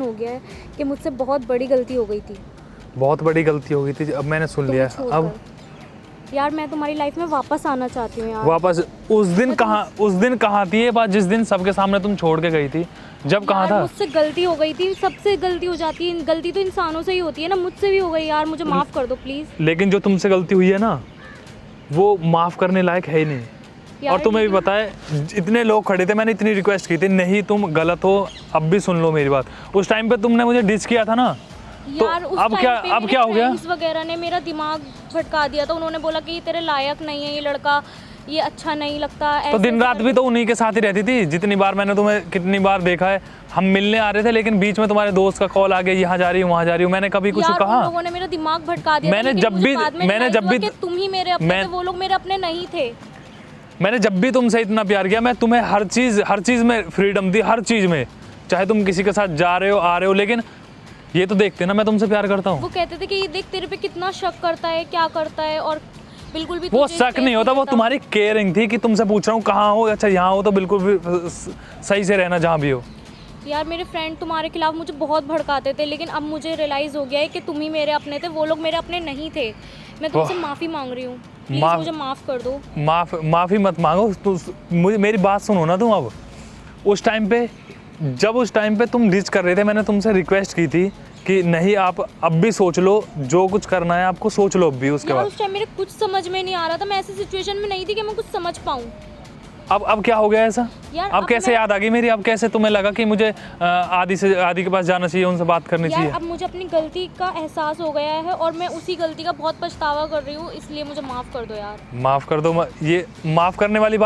हो गया है कि मुझसे बहुत बड़ी गलती हो गई थी। बहुत बड़ी गलती हो गई थी, अब मैंने सुन लिया। अब यार मैं तुम्हारी लाइफ में वापस आना चाहती हूँ यार। वापस? उस दिन कहाँ थी ये बात, जिस दिन सबके सामने तुम छोड़ के गई थी? जब कहाँ था? मुझसे गलती हो गई थी, सबसे गलती हो जाती है, गलती तो इंसानों से ही होती है ना, मुझसे भी हो गई यार, मुझे माफ़ कर दो प्लीज़। लेकिन जो तुमसे गलती हुई है ना, वो माफ़ करने लायक है ही नहीं। और तुम्हें भी पता है, इतने लोग खड़े थे, मैंने इतनी रिक्वेस्ट की थी, नहीं तुम गलत हो, अब भी सुन लो मेरी बात। उस टाइम पे तुमने मुझे डिस किया था ना, तो यार उस अब क्या हो गया? वगैरह ने मेरा दिमाग भटका दिया था, उन्होंने बोला कि तेरे लायक नहीं है ये लड़का, ये अच्छा नहीं लगता। तो दिन रात भी तो उन्हीं के साथ ही रहती थी। जितनी बार मैंने तुम्हें कितनी बार देखा है, हम मिलने आ रहे थे, लेकिन बीच में तुम्हारे दोस्त का कॉल आ गया, यहाँ जा रही हूँ वहाँ जा रही हूँ, मैंने कभी कुछ कहा? उन लोगों ने मेरा दिमाग भटका दिया। मैंने जब भी तुम ही मेरे अपने थे, वो लोग मेरे अपने नहीं थे। मैंने जब भी तुमसे इतना प्यार किया, मैं तुम्हें हर चीज़ में फ्रीडम दी, हर चीज़ में, चाहे तुम किसी के साथ जा रहे हो आ रहे हो, लेकिन ये तो देखते ना मैं तुमसे प्यार करता हूँ। वो कहते थे कि ये देख तेरे पे कितना शक करता है, क्या करता है, और बिल्कुल भी वो शक नहीं होता, वो तुम्हारी केयरिंग थी कि तुमसे पूछ रहा हूँ कहाँ हो, अच्छा यहाँ हो तो बिल्कुल भी सही से रहना जहाँ भी हो। यार मेरे फ्रेंड तुम्हारे खिलाफ मुझे बहुत भड़काते थे, लेकिन अब मुझे रियलाइज़ हो गया है कि तुम ही मेरे अपने थे, वो लोग मेरे अपने नहीं थे। मैं तुमसे माफ़ी मांग रही हूँ, प्लीज़ मुझे माफ़ कर दो। माफ़ी मत मांगो, मुझे मेरी बात सुनो ना तुम। अब उस टाइम पे तुम डिच कर रहे थे, मैंने तुमसे रिक्वेस्ट की थी कि नहीं आप अब भी सोच लो, जो कुछ करना है आपको सोच लो अब भी। उसके बाद उस टाइम मेरे कुछ समझ में नहीं आ रहा था, मैं ऐसी सिचुएशन में नहीं थी कि मैं कुछ समझ पाऊँ। अब क्या हो गया ऐसा? अब कैसे याद आ गई मेरी? अब कैसे तुम्हें लगा कि मुझे आदि के पास जाना चाहिए, उनसे बात करनी चाहिए? अब मुझे अपनी गलती का एहसास हो गया है और मैं उसी गलती का बहुत पछतावा कर रही हूँ, इसलिए मुझे माफ़ कर दो यार। माफ़ कर दो? ये माफ़ करने वाली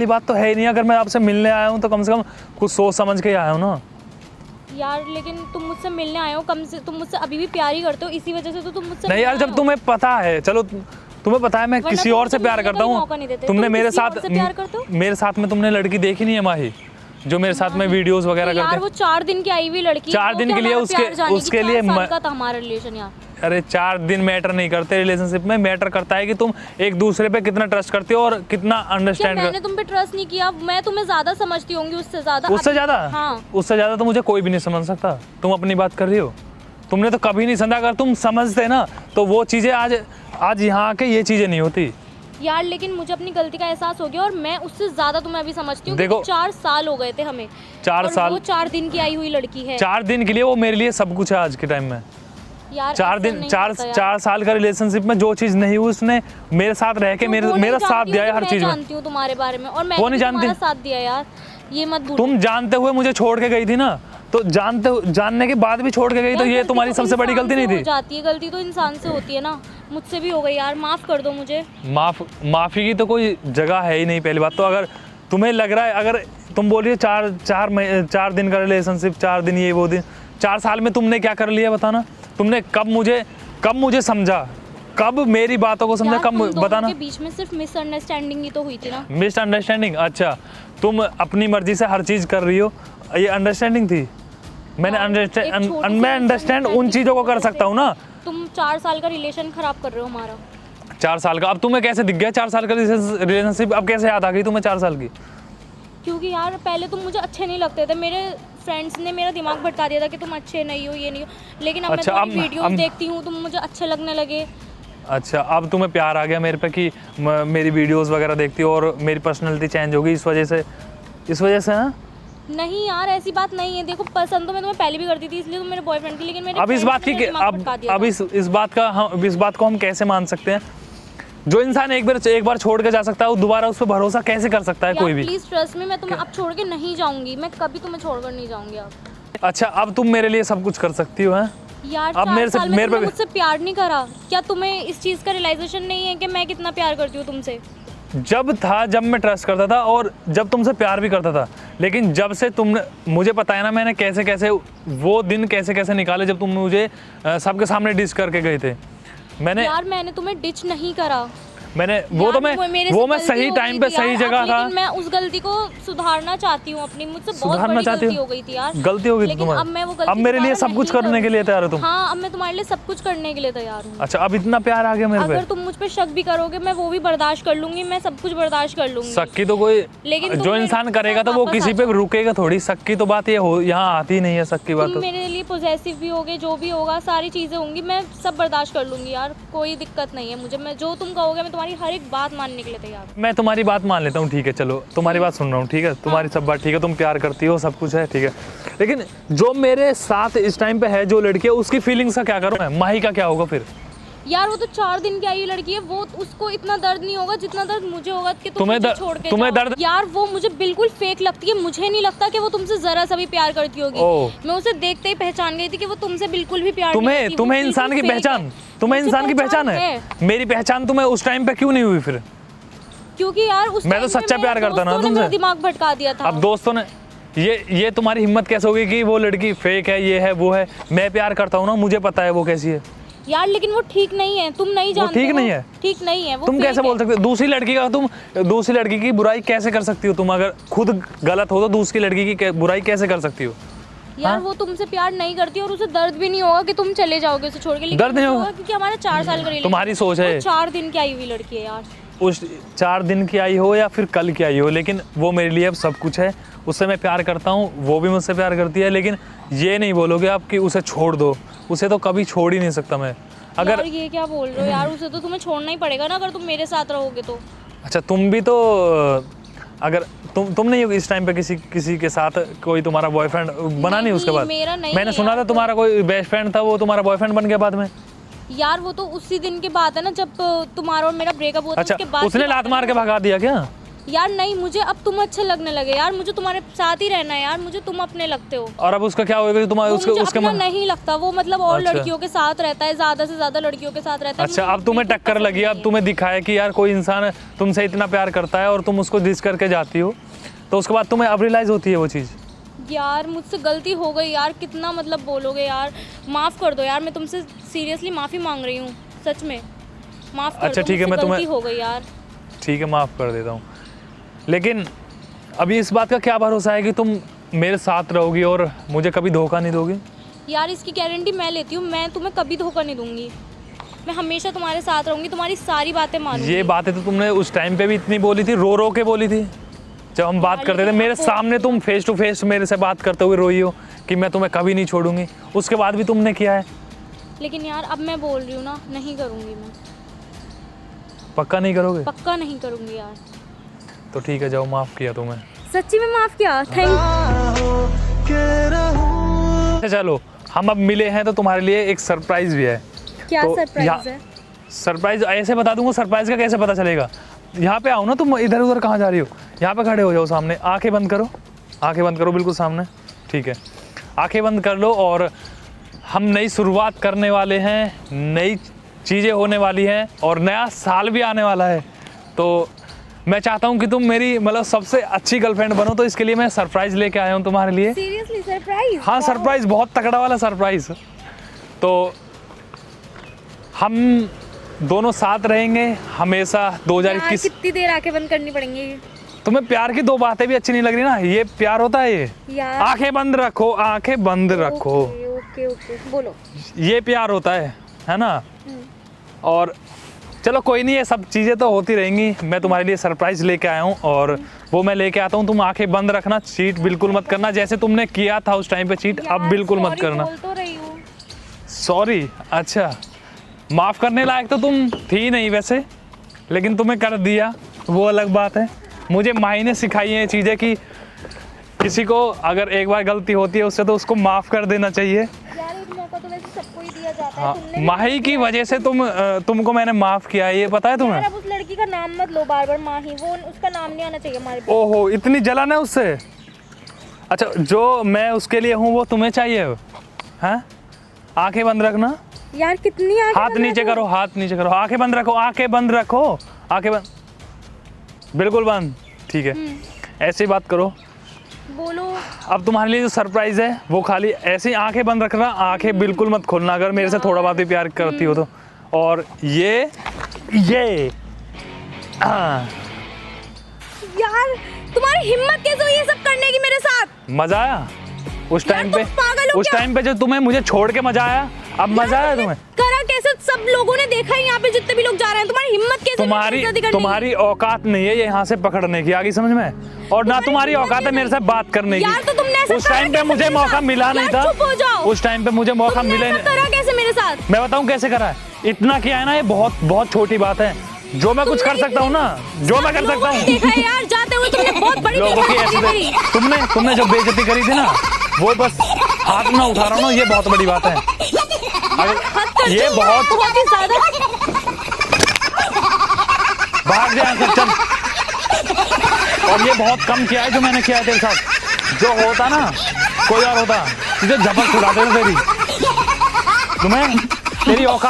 बात तो है ही नहीं। अगर मैं आपसे मिलने आया हूँ तो कम से कम कुछ सोच समझ के आया हूँ ना यार। लेकिन तुम मुझसे मिलने आए हो, तुम मुझसे अभी भी प्यार ही करते हो, इसी वजह से तो तुम मुझसे नहीं यार। जब तुम्हें पता है, चलो तुम्हें पता है मैं किसी और से प्यार करता हूँ, तुमने मेरे साथ में तुमने लड़की देखी नहीं है माही, जो मेरे साथ में वीडियोस वगैरह करते हैं? वो 4 दिन की आई हुई लड़की, 4 दिन के लिए उसके लिए हमारा रिलेशन यार। अरे 4 दिन मैटर नहीं करते रिलेशनशिप में, मैटर करता है कि तुम एक दूसरे पे कितना ट्रस्ट करते हो और कितना अंडरस्टैंड। मैंने तुम पे ट्रस्ट नहीं किया, मैं तुम्हें ज्यादा समझती होंगी उससे ज्यादा। हाँ। उससे ज्यादा तो मुझे कोई भी नहीं समझ सकता। तुम अपनी बात कर रही हो, तुमने तो कभी नहीं समझा। अगर तुम समझते ना तो वो चीजें आज यहाँ आके ये चीजें नहीं होती यार। लेकिन मुझे अपनी गलती का एहसास हो गया और मैं उससे ज्यादा तुम्हें अभी समझती हूँ। देखो 4 साल हो गए थे हमें, 4 साल। वो 4 दिन की आई हुई लड़की है। 4 दिन के लिए वो मेरे लिए सब कुछ है आज के टाइम में यार। 4 साल का रिलेशनशिप में जो चीज नहीं हुई, उसने मेरे साथ रह के मेरा साथ दिया है हर चीज में। जानती हूँ तुम्हारे बारे में, और मैं वो नहीं जानती साथ दिया यार, ये मत भूलो। तुम जानते हुए मुझे छोड़ के गई थी ना, तो जानने के बाद भी छोड़ के गई, तो ये तुम्हारी सबसे बड़ी गलती नहीं थी? जाती है गलती तो इंसान से होती है ना, मुझसे भी हो गई यार, माफ कर दो मुझे। माफी की तो कोई जगह है ही नहीं। पहली बात तो, अगर तुम्हें लग रहा है, अगर तुम बोल रही हो 4 दिन का रिलेशनशिप, 4 दिन ये वो दिन, 4 साल में तुमने क्या कर लिया बताना? तुमने कब मुझे समझा, कब मेरी बातों को समझा, कब बताना? के बीच में सिर्फ मिसअंडरस्टैंडिंग ही तो हुई थी ना। मिसअंडरस्टैंडिंग? अच्छा, तुम अपनी मर्जी से हर चीज कर रही हो, ये अंडरस्टैंडिंग थी? मैं अंडरस्टैंड उन चीजों को कर सकता हूँ ना। तुम 4 साल का रिलेशन खराब कर रहे हो हमारा। 4 साल का? अब तुम्हें कैसे दिख गया 4 साल का रिलेशनशिप? अब कैसे याद आ गई तुम्हें 4 साल की? क्योंकि यार पहले तुम मुझे अच्छे नहीं लगते थे, मेरे फ्रेंड्स ने मेरा दिमाग भटका दिया था कि तुम अच्छे नहीं हो, ये नहीं हो। लेकिन अब मैं तुम्हारी वीडियोस देखती हूँ, तुम मुझे अच्छे लगने लगे। अच्छा, अब तुम्हें प्यार आ गया मेरे पे कि मेरी वीडियोस वगैरह देखती हो और मेरी पर्सनैलिटी चेंज होगी इस वजह से? हाँ नहीं यार, ऐसी बात नहीं है। देखो, पसंद तो मैं तुम्हें पहले भी करती थी, इसलिए तुम मेरे बॉयफ्रेंड थे, लेकिन मेरे अब इस बात को हम कैसे मान सकते हैं? जो इंसान एक बार छोड़ के जा सकता है, वो दोबारा उस पर भरोसा कैसे कर सकता है कोई भी? प्लीज ट्रस्ट मी, मैं तुम्हें अब छोड़ के नहीं जाऊंगी, मैं कभी तुम्हें छोड़कर नहीं जाऊंगी अब। अच्छा, अब तुम मेरे लिए सब कुछ कर सकती हो? हैं यार, अब मेरे पे मुझसे प्यार नहीं करा क्या? तुम्हें इस चीज का रियलाइजेशन नहीं है कि मैं कितना प्यार करती हूँ तुमसे? जब मैं ट्रस्ट करता था और जब तुमसे प्यार भी करता था, लेकिन जब से तुमने मुझे पता है ना, मैंने कैसे वो दिन कैसे निकाले जब तुम मुझे सबके सामने डिच करके गए थे। मैंने तुम्हें डिच नहीं करा। मैंने यार, वो मैं सही टाइम पे सही जगह था। लेकिन मैं उस गलती को सुधारना चाहती हूँ अपनी, मुझसे बहुत सुधारना बड़ी चाहती गलती हो? हो गई थी यार। गलती हो गई थी लेकिन तुम्हारी? अब मैं वो गलती अब मेरे लिए दोबारा सब कुछ नहीं करने के लिए तैयार हो तुम? हाँ, अब मैं तुम्हारे लिए सब कुछ करने के लिए तैयार हूँ। अच्छा, अब इतना प्यार आ गया मेरे पे? अगर तुम मुझ पे शक भी करोगे मैं वो भी बर्दाश्त कर लूंगी, मैं सब कुछ बर्दाश्त कर लूंगी। शक की तो कोई, लेकिन तुम जो मेरे इंसान साथ करेगा तो वो वापस किसी आ पे जाओ। रुकेगा थोड़ी। शक की तो बात ये हो यहाँ आती ही नहीं है, शक की बात तुम तो। मेरे लिए पॉजेसिव भी होगे, जो भी होगा सारी चीज़ें होंगी, मैं सब बर्दाश्त कर लूंगी यार, कोई दिक्कत नहीं है मुझे। मैं जो तुम कहोगे मैं तुम्हारी हर एक बात मानने के लिए तैयार हूँ। मैं तुम्हारी बात मान लेता हूँ, ठीक है, चलो तुम्हारी बात सुन रहा हूँ, ठीक है, तुम्हारी सब बात ठीक है, तुम प्यार करती हो, सब कुछ है, ठीक है। लेकिन जो मेरे साथ इस टाइम पे है जो लड़की है, उसकी फीलिंग्स का क्या करूँ मैं? माही का क्या होगा फिर? यार वो तो 4 दिन की आई हुई लड़की है, वो उसको इतना दर्द नहीं होगा जितना दर्द मुझे होगा कि तुम तुम्हें मुझे छोड़ के तुम्हें जाओ। दर्द? यार वो मुझे बिल्कुल फेक लगती है, मुझे नहीं लगता कि वो तुमसे जरा सा भी प्यार करती होगी। ओह। मैं उसे देखते ही पहचान गई थी कि वो तुमसे बिल्कुल भी प्यार नहीं तुम्हें करती, वो तुम्हें बिल्कुल इंसान की fake पहचान, है। तुम्हें मुझे इंसान की पहचान है? मेरी पहचान तुम्हें उस टाइम पे क्यों नहीं हुई फिर? क्योंकि यार उस मैं तो time पे सच्चा मेरे प्यार करता ना दोस्तों ने तुमसे। मेरा दिमाग भटका दिया था। अब दोस्तों ने ये तुम्हारी हिम्मत कैसे होगी कि वो लड़की फेक है, ये है, वो है? मैं प्यार करता हूँ ना, मुझे पता है वो कैसी है। यार लेकिन वो ठीक नहीं है, तुम नहीं जानते। ठीक नहीं है? ठीक नहीं है वो। तुम fake कैसे है। बोल सकते हो? दूसरी लड़की की बुराई कैसे कर सकती हो तुम? अगर खुद गलत हो तो दूसरी लड़की की बुराई कैसे कर सकती हो? यार हाँ? वो तुमसे प्यार नहीं करती और उसे दर्द भी नहीं होगा कि तुम चले जाओगे उसे छोड़ के। लेकिन दर्द नहीं मुझे होगा? क्योंकि हमारा 4 साल का रिलेशन। तुम्हारी सोच है। 4 दिन की आई हुई लड़की है यार। उस 4 दिन की आई हो या फिर कल की आई हो, लेकिन वो मेरे लिए अब सब कुछ है। उससे मैं प्यार करता हूँ, वो भी मुझसे प्यार करती है। लेकिन ये नहीं बोलोगे आप कि उसे छोड़ दो, उसे तो कभी छोड़ ही नहीं सकता मैं। अगर यार ये क्या बोल रहे हो यार, उसे तो तुम्हें छोड़ना ही पड़ेगा ना अगर तुम मेरे साथ रहोगे तो। अच्छा, तुम भी तो, अगर तुम नहीं हो इस टाइम पे किसी के साथ कोई तुम्हारा बॉयफ्रेंड बना नहीं उसके बाद? मेरा नहीं मैंने है सुना था यार। तुम्हारा कोई बेस्ट फ्रेंड था, वो तुम्हारा बॉयफ्रेंड बन गया बाद में। यार वो तो उसी दिन की बात है ना जब तुम्हारा और मेरा ब्रेकअप हुआ था। अच्छा, उसके बाद उसने लात मार के भगा दिया क्या? यार नहीं, मुझे अब तुम अच्छे लगने लगे यार, मुझे तुम्हारे साथ ही रहना है यार, मुझे तुम अपने लगते हो। और अब उसका क्या होगा? तुम्हारे वो मुझे उसके अपना मन। नहीं लगता, वो मतलब और अच्छा। लड़कियों के साथ रहता है, ज्यादा से ज्यादा लड़कियों के साथ रहता है। अच्छा, मुझे अब तुम्हें बिल्कुल टक्कर पसंद लगी, नहीं अब है। तुम्हें दिखाया कि यार कोई इंसान तुमसे इतना प्यार करता है और तुम उसको डिस करके जाती हो, तो उसके बाद तुम्हें अब रियलाइज होती है वो चीज़। यार मुझसे गलती हो गई यार, कितना मतलब बोलोगे यार, माफ़ कर दो यार, मैं तुमसे सीरियसली माफ़ी मांग रही हूँ, सच में माफ़ कर अच्छा, दो, ठीक है, मुझसे मैं तुम्हें- गलती हो गई यार। ठीक है, माफ़ कर देता हूँ। लेकिन अभी इस बात का क्या भरोसा है कि तुम मेरे साथ रहोगी और मुझे कभी धोखा नहीं दोगी? यार इसकी गारंटी मैं लेती हूँ, मैं तुम्हें कभी धोखा नहीं दूंगी, मैं हमेशा तुम्हारे साथ रहूंगी, तुम्हारी सारी बातें मानूंगी। ये बातें तो तुमने उस टाइम पे भी इतनी बोली थी, रो रो के बोली थी जब हम बात करते थे। लेकिन मेरे आपको- सामने तुम फेस टू फेस मेरे से बात करते हुए रोई हो कि मैं तुम्हें कभी नहीं छोड़ूंगी, उसके बाद भी तुमने किया है। लेकिन यार अब मैं बोल रही हूँ ना, नहीं करूँगी मैं, पक्का नहीं करोगे? पक्का नहीं करूँगी यार। तो ठीक है, जाओ, माफ़ किया तुम्हें। सच्ची में माफ़ किया, थैंक। अच्छा, चलो, हम अब मिले हैं तो तुम्हारे लिए एक सरप्राइज भी है। क्या तो सरप्राइज है? सरप्राइज ऐसे बता दूंगा, सरप्राइज का कैसे पता चलेगा? यहाँ पे आओ ना, तुम इधर उधर कहाँ जा रही हो? यहाँ पे खड़े हो जाओ, सामने आंखें बंद करो, आंखें बंद करो, बिल्कुल सामने, ठीक है, आंखें बंद कर लो। और हम नई शुरुआत करने वाले हैं, नई चीज़ें होने वाली हैं और नया साल भी आने वाला है। तो मैं चाहता हूँ कि तुम मेरी मतलब सबसे अच्छी गर्लफ्रेंड बनो, तो इसके लिए मैं सरप्राइज लेके आया हूँ तुम्हारे लिए। Seriously surprise? हाँ, सरप्राइज, बहुत तगड़ा वाला सरप्राइज। तो हम दोनों साथ रहेंगे हमेशा 2021। कितनी देर आंखें बंद करनी पड़ेंगी? तुम्हें प्यार की 2 बातें भी अच्छी नहीं लग रही ना? ये प्यार होता है ये? यार आंखें बंद रखो, आंखें बंद रखो, ओके ओके बोलो। ये प्यार होता है ना? और चलो कोई नहीं, ये सब चीज़ें तो होती रहेंगी। मैं तुम्हारे लिए सरप्राइज लेके आया हूँ और वो मैं लेके आता हूँ। तुम आंखें बंद रखना, चीट बिल्कुल मत करना, जैसे तुमने किया था उस टाइम पे चीट, अब बिल्कुल मत करना। बोल तो रही हूँ। सॉरी, अच्छा, माफ़ करने लायक तो तुम थी नहीं वैसे, लेकिन तुम्हें कर दिया, वो अलग बात है। मुझे माही ने सिखाई है ये चीज़ें कि किसी को अगर एक बार गलती होती है उससे तो उसको माफ़ कर देना चाहिए। यार एक मौका तो वैसे सबको ही दिया जाता है। हाँ, तुमने भी माही की वजह से तुमको मैंने माफ़ किया है, ये पता है यार तुम्हें? अब उस लड़की का नाम मत लो बार बार, माही, वो उसका नाम नहीं आना चाहिए हमारे पास। ओहो, इतनी जलन है उससे? अच्छा, जो मैं उसके लिए हूँ वो तुम्हें चाहिए? हैं? आंखें बंद रखना, यार कितनी आंखें हाथ बंद नीचे रखो? करो, हाथ नीचे करो, आंखें बंद रखो, आंखें बंद रखो, आंखें बंद, बिल्कुल बंद, ठीक है, ऐसे ही बात करो। बोलो। अब तुम्हारे लिए जो सरप्राइज है वो खाली ऐसे ही आंखें बंद रखना, आंखें बिल्कुल मत खोलना अगर मेरे से थोड़ा बहुत भी प्यार करती हो तो। और ये यार तुम्हारी हिम्मत कैसे हुई ये सब करने की मेरे साथ? मजा आया उस यार, टाइम तुम पे? पागल हो उस क्या? टाइम पे जो तुम्हें मुझे छोड़ के मजा आया, अब मजा आया तुम्हें? करा कैसे? सब लोगों ने देखा है यहाँ पे, जितने भी लोग जा रहे हैं। तुम्हारी हिम्मत कैसे हुई मेरे साथ करने की? तुम्हारी औकात नहीं है ये यहाँ से पकड़ने की, आगे समझ में? और ना तुम्हारी औकात है मेरे से बात करने यार, तो तुमने की। ऐसा उस करा टाइम पे कैसे मुझे मेरे मौका साथ? मिला नहीं यार, था। चुप हो जाओ। उस टाइम पे मुझे मौका तुमने मिला ऐसा नहीं। करा कैसे मेरे साथ? मैं बताऊं कैसे करा है? इतना किया है ना, ये बहुत बहुत छोटी बात है। जो मैं कुछ कर सकता हूँ ना, जो मैं कर सकता लोगों ने हूँ। देखा है यार, जाते हुए तुमने बहुत बड़ी लोगों की बेइज्जती की मेरी। ऐसे तुमने जो बेइज्जती करी थी ना, वो बस हाथ में उठा रहा हूँ ना, ये बहुत बड़ी बात है। हद करते ये हो, बहुत ही ज्यादा। भाग जा यहाँ से, चल। और ये बहुत कम किया है जो मैंने किया है तेरे साथ। जो होता ना कोई और होता, तुझे झपट छुड़ाते थे तेरी, तुम्हें तेरी औकात